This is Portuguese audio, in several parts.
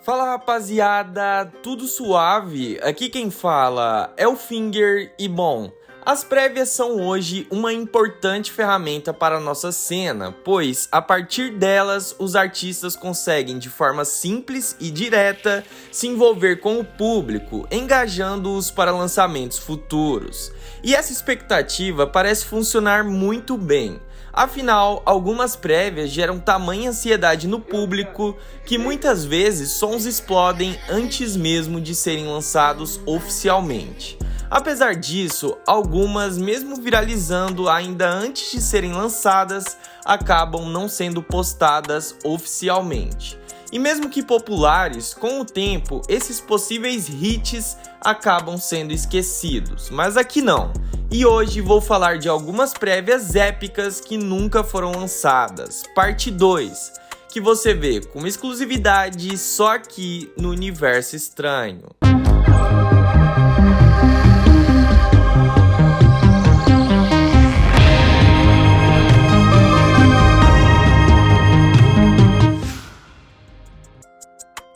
Fala rapaziada, tudo suave? Aqui quem fala é o Finger e bom, as prévias são hoje uma importante ferramenta para a nossa cena, pois a partir delas os artistas conseguem de forma simples e direta se envolver com o público, engajando-os para lançamentos futuros. E essa expectativa parece funcionar muito bem. Afinal, algumas prévias geram tamanha ansiedade no público que muitas vezes sons explodem antes mesmo de serem lançados oficialmente. Apesar disso, algumas, mesmo viralizando ainda antes de serem lançadas, acabam não sendo postadas oficialmente. E mesmo que populares, com o tempo, esses possíveis hits acabam sendo esquecidos. Mas aqui não. E hoje vou falar de algumas prévias épicas que nunca foram lançadas. Parte 2, que você vê com exclusividade só aqui no Universo Estranho.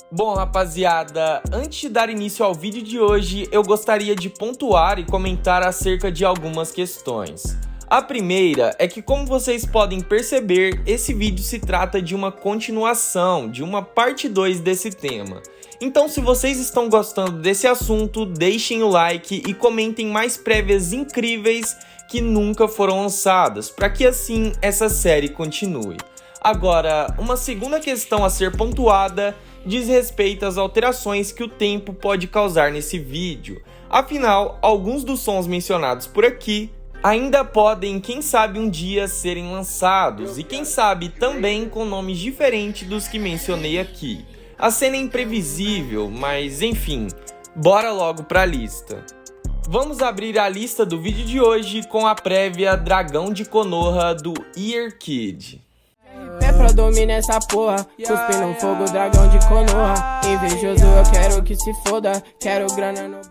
Bom rapaziada, antes de dar início ao vídeo de hoje, eu gostaria de pontuar e comentar acerca de algumas questões. A primeira é que, como vocês podem perceber, esse vídeo se trata de uma continuação, de uma parte 2 desse tema. Então se vocês estão gostando desse assunto, deixem o like e comentem mais prévias incríveis que nunca foram lançadas, para que assim essa série continue. Agora, uma segunda questão a ser pontuada diz respeito às alterações que o tempo pode causar nesse vídeo. Afinal, alguns dos sons mencionados por aqui ainda podem, quem sabe, um dia serem lançados, e quem sabe também com nomes diferentes dos que mencionei aqui. A cena é imprevisível, mas enfim, bora logo pra lista. Vamos abrir a lista do vídeo de hoje com a prévia Dragão de Konoha do Ear Kid. É pra dominar essa porra, cuspe no fogo, dragão de Konoha. Invejoso, eu quero que se foda, quero grana no...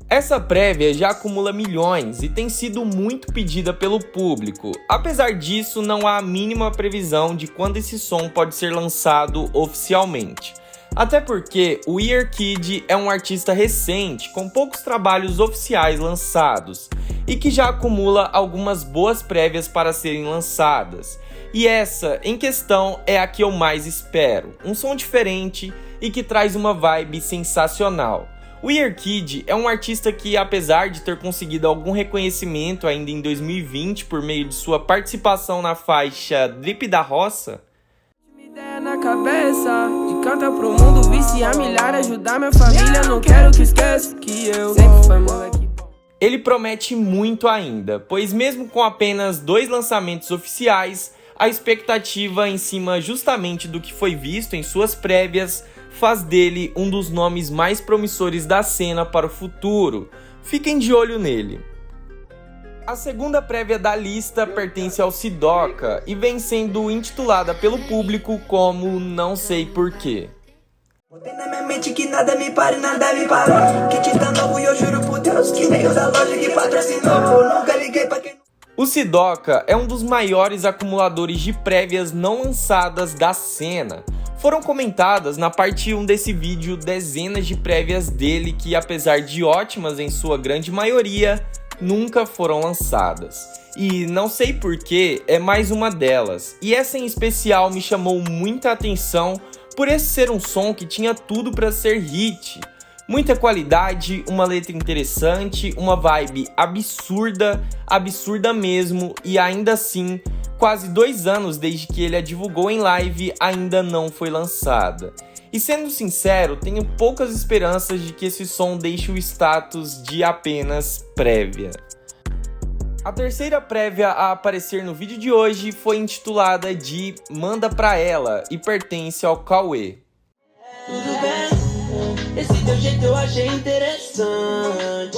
Essa prévia já acumula milhões e tem sido muito pedida pelo público. Apesar disso, não há a mínima previsão de quando esse som pode ser lançado oficialmente. Até porque o Ear Kid é um artista recente, com poucos trabalhos oficiais lançados, e que já acumula algumas boas prévias para serem lançadas. E essa, em questão, é a que eu mais espero. Um som diferente e que traz uma vibe sensacional. O Ear Kid é um artista que, apesar de ter conseguido algum reconhecimento ainda em 2020 por meio de sua participação na faixa Drip da Roça, Ideia na cabeça, de cantar pro mundo, viciar milhar, ajudar minha família, não quero que esqueça que eu sempre fui moleque. Ele promete muito ainda, pois mesmo com apenas 2 lançamentos oficiais, a expectativa em cima justamente do que foi visto em suas prévias faz dele um dos nomes mais promissores da cena para o futuro. Fiquem de olho nele. A segunda prévia da lista pertence ao Sidoca e vem sendo intitulada pelo público como Não Sei Porquê. Botei na minha mente que nada me pare, nada me parou. Que Titã novo e eu juro por Deus que nem o da loja que patrocinou. Nunca liguei pra quem... O Sidoca é um dos maiores acumuladores de prévias não lançadas da cena. Foram comentadas na parte 1 desse vídeo dezenas de prévias dele que, apesar de ótimas em sua grande maioria, nunca foram lançadas. E Não Sei Porquê é mais uma delas, e essa em especial me chamou muita atenção por esse ser um som que tinha tudo para ser hit. Muita qualidade, uma letra interessante, uma vibe absurda, absurda mesmo, e ainda assim, quase 2 anos desde que ele a divulgou em live, ainda não foi lançada. E sendo sincero, tenho poucas esperanças de que esse som deixe o status de apenas prévia. A terceira prévia a aparecer no vídeo de hoje foi intitulada de Manda Pra Ela e pertence ao Cauê. Tudo bem, esse teu jeito eu achei interessante.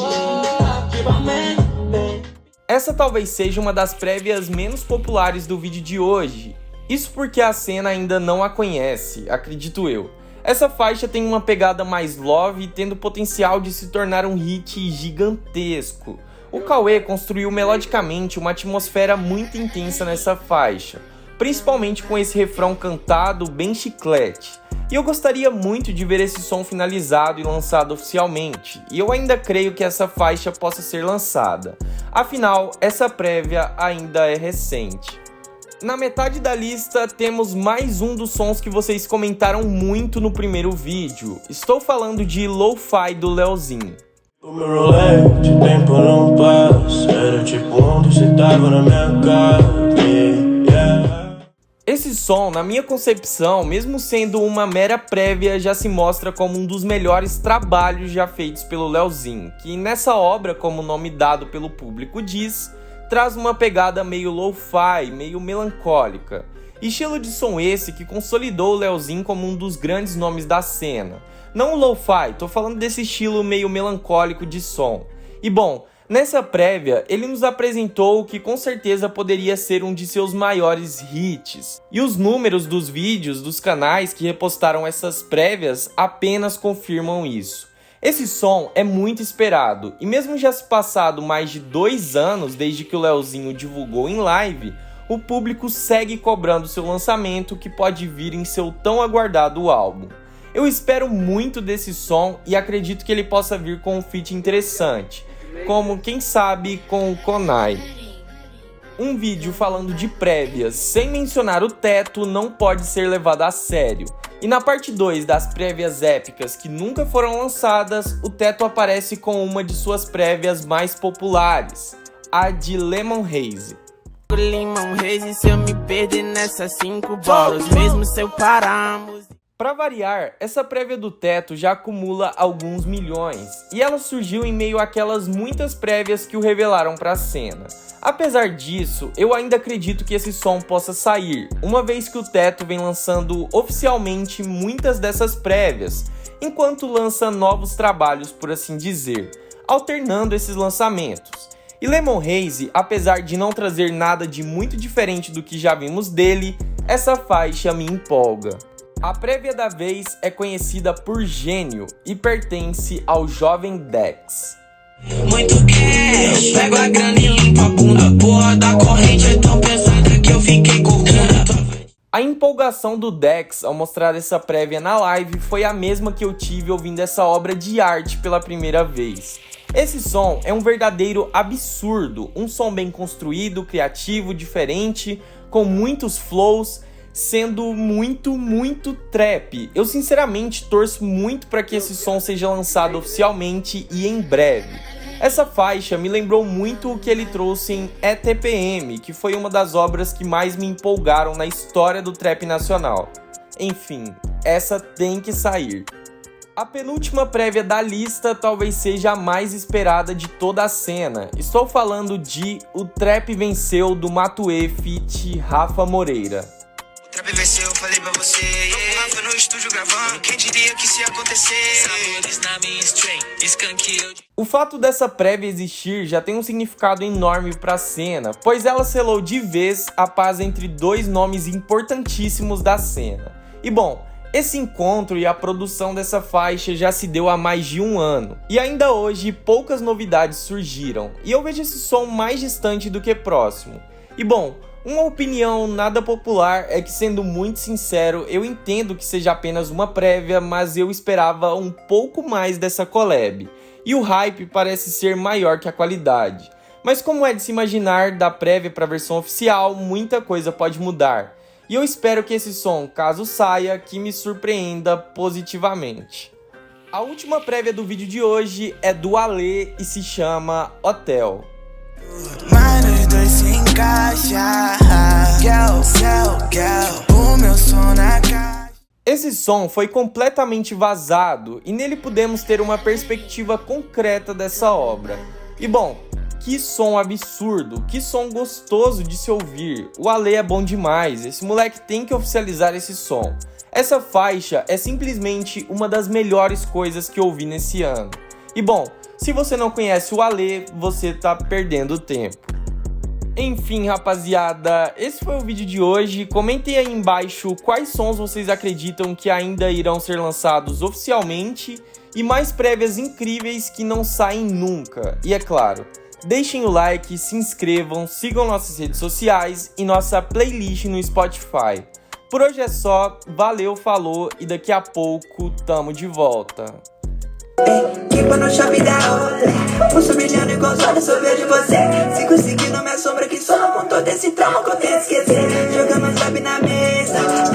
Essa talvez seja uma das prévias menos populares do vídeo de hoje. Isso porque a cena ainda não a conhece, acredito eu. Essa faixa tem uma pegada mais love, tendo potencial de se tornar um hit gigantesco. O Cauê construiu melodicamente uma atmosfera muito intensa nessa faixa, principalmente com esse refrão cantado bem chiclete. E eu gostaria muito de ver esse som finalizado e lançado oficialmente, e eu ainda creio que essa faixa possa ser lançada, afinal, essa prévia ainda é recente. Na metade da lista temos mais um dos sons que vocês comentaram muito no primeiro vídeo. Estou falando de Lo-Fi do Leozinho. O meu rolete, tempo não passa, era tipo ontem você tava na minha casa, yeah. Esse som, na minha concepção, mesmo sendo uma mera prévia, já se mostra como um dos melhores trabalhos já feitos pelo Leozinho, que nessa obra, como o nome dado pelo público diz, traz uma pegada meio lo-fi, meio melancólica. Estilo de som esse que consolidou o Leozinho como um dos grandes nomes da cena. Não o lo-fi, tô falando desse estilo meio melancólico de som. E bom, nessa prévia ele nos apresentou o que com certeza poderia ser um de seus maiores hits. E os números dos vídeos dos canais que repostaram essas prévias apenas confirmam isso. Esse som é muito esperado, e mesmo já se passado mais de 2 anos desde que o Leozinho divulgou em live, o público segue cobrando seu lançamento que pode vir em seu tão aguardado álbum. Eu espero muito desse som e acredito que ele possa vir com um feat interessante, como quem sabe com o Konai. Um vídeo falando de prévias sem mencionar o Teto não pode ser levado a sério. E na parte 2 das prévias épicas que nunca foram lançadas, o Teto aparece com uma de suas prévias mais populares, a de Lemon Haze. Lemon Haze, se eu me perder nessas 5 bolas, mesmo se eu pararmos. Pra variar, essa prévia do Teto já acumula alguns milhões, e ela surgiu em meio àquelas muitas prévias que o revelaram pra cena. Apesar disso, eu ainda acredito que esse som possa sair, uma vez que o Teto vem lançando oficialmente muitas dessas prévias, enquanto lança novos trabalhos, por assim dizer, alternando esses lançamentos. E Lemon Haze, apesar de não trazer nada de muito diferente do que já vimos dele, essa faixa me empolga. A prévia da vez é conhecida por Gênio e pertence ao jovem Dex. Muito cash, pego a grana e limpo a bunda. Porra da corrente é tão pesada que eu fiquei corcunda. A empolgação do Dex ao mostrar essa prévia na live foi a mesma que eu tive ouvindo essa obra de arte pela primeira vez. Esse som é um verdadeiro absurdo, um som bem construído, criativo, diferente, com muitos flows, sendo muito trap. Eu sinceramente torço muito para que esse som seja lançado oficialmente e em breve. Essa faixa me lembrou muito o que ele trouxe em ETPM, que foi uma das obras que mais me empolgaram na história do trap nacional. Enfim, essa tem que sair. A penúltima prévia da lista talvez seja a mais esperada de toda a cena. Estou falando de O Trap Venceu do Matuê feat. Rafa Moreira. O trap venceu, eu falei pra você. Rafa no estúdio gravando, quem diria que isso ia acontecer? Sabores na minha stream, escanqueio. O fato dessa prévia existir já tem um significado enorme para a cena, pois ela selou de vez a paz entre 2 nomes importantíssimos da cena. E bom, esse encontro e a produção dessa faixa já se deu há mais de 1 ano, e ainda hoje poucas novidades surgiram, e eu vejo esse som mais distante do que próximo. E bom, uma opinião nada popular é que, sendo muito sincero, eu entendo que seja apenas uma prévia, mas eu esperava um pouco mais dessa collab. E o hype parece ser maior que a qualidade. Mas como é de se imaginar, da prévia para a versão oficial, muita coisa pode mudar. E eu espero que esse som, caso saia, que me surpreenda positivamente. A última prévia do vídeo de hoje é do Ale e se chama Hotel. Mas nós dois se encaixa, o meu som na caixa. Esse som foi completamente vazado e nele pudemos ter uma perspectiva concreta dessa obra. E bom, que som absurdo, que som gostoso de se ouvir. O Ale é bom demais, esse moleque tem que oficializar esse som. Essa faixa é simplesmente uma das melhores coisas que eu ouvi nesse ano. E bom, se você não conhece o Ale, você tá perdendo tempo. Enfim, rapaziada, esse foi o vídeo de hoje. Comentem aí embaixo quais sons vocês acreditam que ainda irão ser lançados oficialmente e mais prévias incríveis que não saem nunca. E é claro, Deixem o like, se inscrevam, sigam nossas redes sociais e nossa playlist no Spotify. Por hoje é só, valeu, falou e daqui a pouco tamo de volta. Equipa no shopping da Olé, pulso brilhando igual os olhos, só vejo você. Sigo seguindo minha sombra que só com todo esse trauma que eu tenho que esquecer. Jogando os lab na mesa.